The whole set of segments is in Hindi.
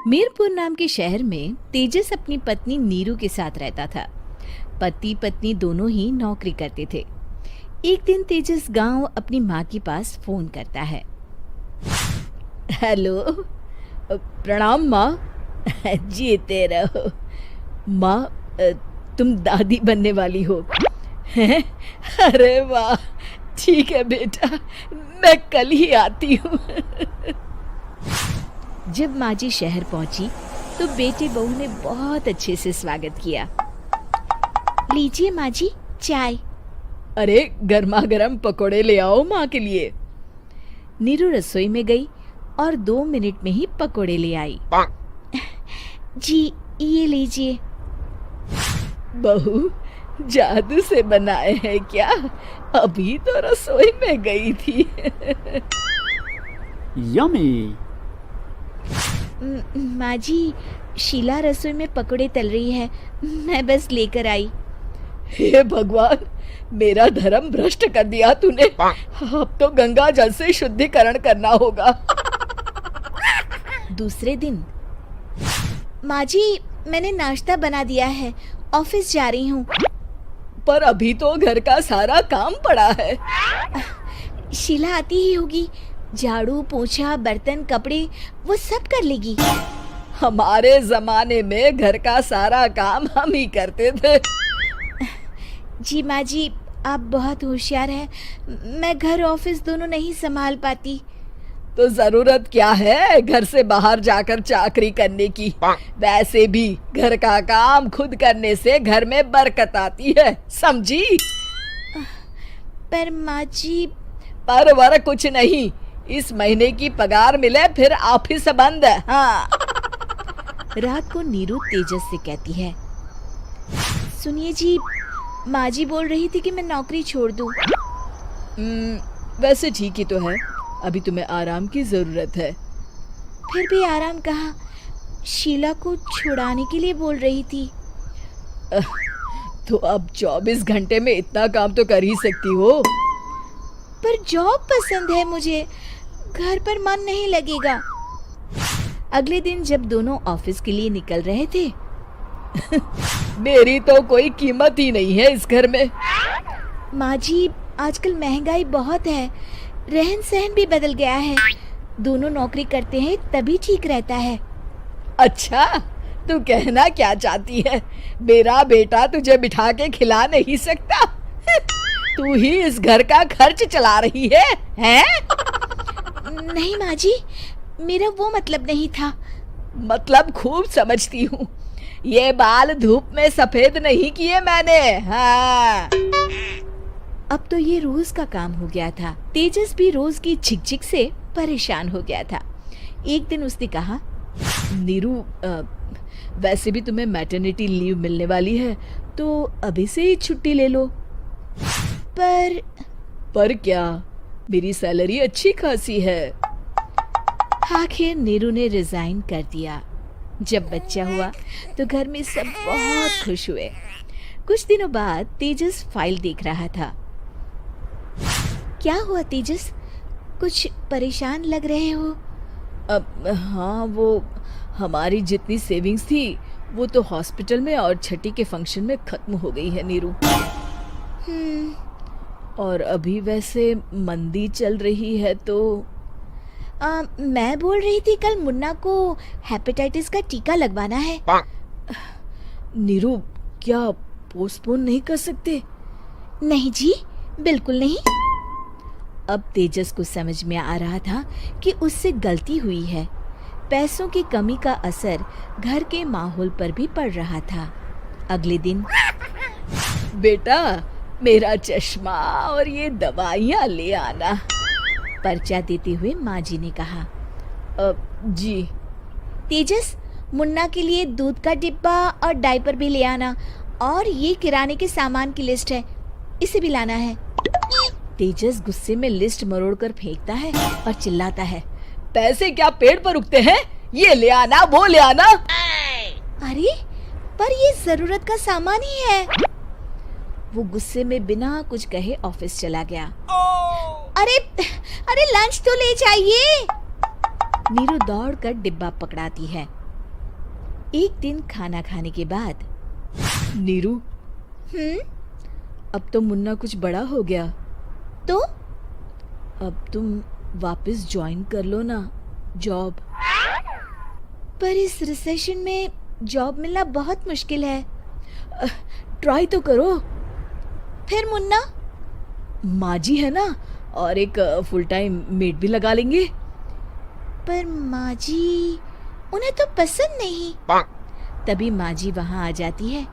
मीरपुर नाम के शहर में तेजस अपनी पत्नी नीरू के साथ रहता था। पति पत्नी दोनों ही नौकरी करते थे। एक दिन तेजस गांव अपनी माँ के पास फोन करता है। हेलो, प्रणाम माँ। जीते रहो माँ, तुम दादी बनने वाली हो हैं? अरे वाह, ठीक है बेटा, मैं कल ही आती हूँ। जब माँ जी शहर पहुंची तो बेटे बहू ने बहुत अच्छे से स्वागत किया। लीजिए माँ जी, चाय। अरे गर्मा गर्म पकोड़े ले आओ माँ के लिए। नीरू रसोई में गई और 2 मिनट में ही पकोड़े ले आई। जी ये लीजिए। बहू जादू से बनाए हैं क्या? अभी तो रसोई में गई थी। यम्मी। माँ जी, शीला रसोई में पकोड़े तल रही है, मैं बस लेकर आई। हे भगवान, मेरा धर्म भ्रष्ट कर दिया तूने। अब तो गंगा जल से शुद्धिकरण करना होगा। दूसरे दिन, माँ जी मैंने नाश्ता बना दिया है, ऑफिस जा रही हूँ। पर अभी तो घर का सारा काम पड़ा है। शीला आती ही होगी, झाड़ू पोछा बर्तन कपड़े वो सब कर लेगी। हमारे जमाने में घर का सारा काम हम ही करते थे। जी माँ जी, आप बहुत होशियार हैं, मैं घर ऑफिस दोनों नहीं संभाल पाती। तो जरूरत क्या है घर से बाहर जाकर चाकरी करने की? वैसे भी घर का काम खुद करने से घर में बरकत आती है, समझी? पर माँ जी। पर वर कुछ नहीं, इस महीने की पगार मिले फिर ऑफिस बंद है। हाँ। रात को नीरू तेजस से कहती है, सुनिए जी, माँ जी बोल रही थी कि मैं नौकरी छोड़ दूं। वैसे ठीक ही तो है, अभी तुम्हें आराम की जरूरत है। फिर भी आराम कहाँ, शीला को छुड़ाने के लिए बोल रही थी। तो अब 24 घंटे में इतना काम तो कर ही सकती हो। पर जॉब पसंद है मुझे, घर पर मन नहीं लगेगा। अगले दिन जब दोनों ऑफिस के लिए निकल रहे थे, मेरी तो कोई कीमत ही नहीं है इस घर में। माँ जी, आजकल महंगाई बहुत है, रहन सहन भी बदल गया है, दोनों नौकरी करते हैं तभी ठीक रहता है। अच्छा, तू कहना क्या चाहती है? मेरा बेटा तुझे बिठा के खिला नहीं सकता? तू ही इस घर का खर्च चला रही है, हैं? नहीं माँ जी, मेरा वो मतलब नहीं था। मतलब खूब समझती हूँ, ये बाल धूप में सफेद नहीं किए मैंने। हाँ। अब तो ये रोज का काम हो गया था। तेजस भी रोज की झिकझिक से परेशान हो गया था। एक दिन उसने कहा, नीरू, वैसे भी तुम्हें मैटरनिटी लीव मिलने वाली है, तो अभी से ही छुट्टी ले लो। पर क्या, मेरी सैलरी अच्छी खासी है। आखिर नीरू ने रिजाइन कर दिया। जब बच्चा हुआ तो घर में सब बहुत खुश हुए। कुछ दिनों बाद तेजस फाइल देख रहा था। क्या हुआ तेजस, कुछ परेशान लग रहे हो? हाँ, वो हमारी जितनी सेविंग्स थी वो तो हॉस्पिटल में और छठी के फंक्शन में खत्म हो गई है नीरू। और अभी वैसे मंदी चल रही है तो मैं बोल रही थी कल मुन्ना को हेपेटाइटिस का टीका लगवाना है। नीरू, क्या पोस्टपोन नहीं कर सकते? नहीं जी, बिल्कुल नहीं। अब तेजस को समझ में आ रहा था कि उससे गलती हुई है। पैसों की कमी का असर घर के माहौल पर भी पड़ रहा था। अगले दिन, बेटा मेरा चश्मा और ये दवाइयाँ ले आना, पर्चा देते हुए माँ जी ने कहा। जी। तेजस, मुन्ना के लिए दूध का डिब्बा और डायपर भी ले आना, और ये किराने के सामान की लिस्ट है, इसे भी लाना है। तेजस गुस्से में लिस्ट मरोड़कर फेंकता है और चिल्लाता है, पैसे क्या पेड़ पर उगते हैं? ये ले आना, वो ले आना। अरे पर ये जरूरत का सामान ही है। वो गुस्से में बिना कुछ कहे ऑफिस चला गया। अरे लंच तो ले जाइए। नीरू दौड़कर डिब्बा पकड़ाती है। एक दिन खाना खाने के बाद, नीरू, अब तो मुन्ना कुछ बड़ा हो गया, तो अब तुम वापस ज्वाइन कर लो ना जॉब। पर इस रिसेशन में जॉब मिलना बहुत मुश्किल है। ट्राई तो करो। फिर मुन्ना, माँ जी है ना, और एक फुल टाइम मेड भी लगा लेंगे। पर माँ जी, उन्हें तो पसंद नहीं। तभी माँ जी वहाँ आ जाती है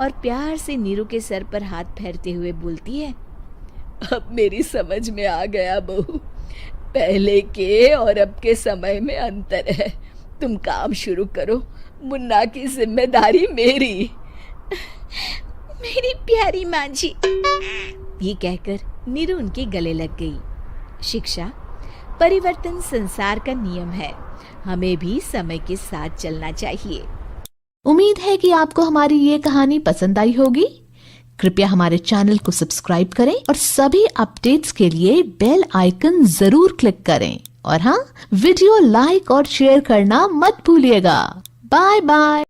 और प्यार से नीरू के सर पर हाथ फेरते हुए बोलती है, अब मेरी समझ में आ गया बहू, पहले के और अब के समय में अंतर है। तुम काम शुरू करो, मुन्ना की जिम्मेदारी मेरी। मेरी प्यारी माँ जी। ये कहकर नीरू उनके गले लग गई। शिक्षा, परिवर्तन संसार का नियम है, हमें भी समय के साथ चलना चाहिए। उम्मीद है कि आपको हमारी ये कहानी पसंद आई होगी। कृपया हमारे चैनल को सब्सक्राइब करें और सभी अपडेट्स के लिए बेल आइकन जरूर क्लिक करें। और हाँ, वीडियो लाइक और शेयर करना मत भूलिएगा। Bye bye.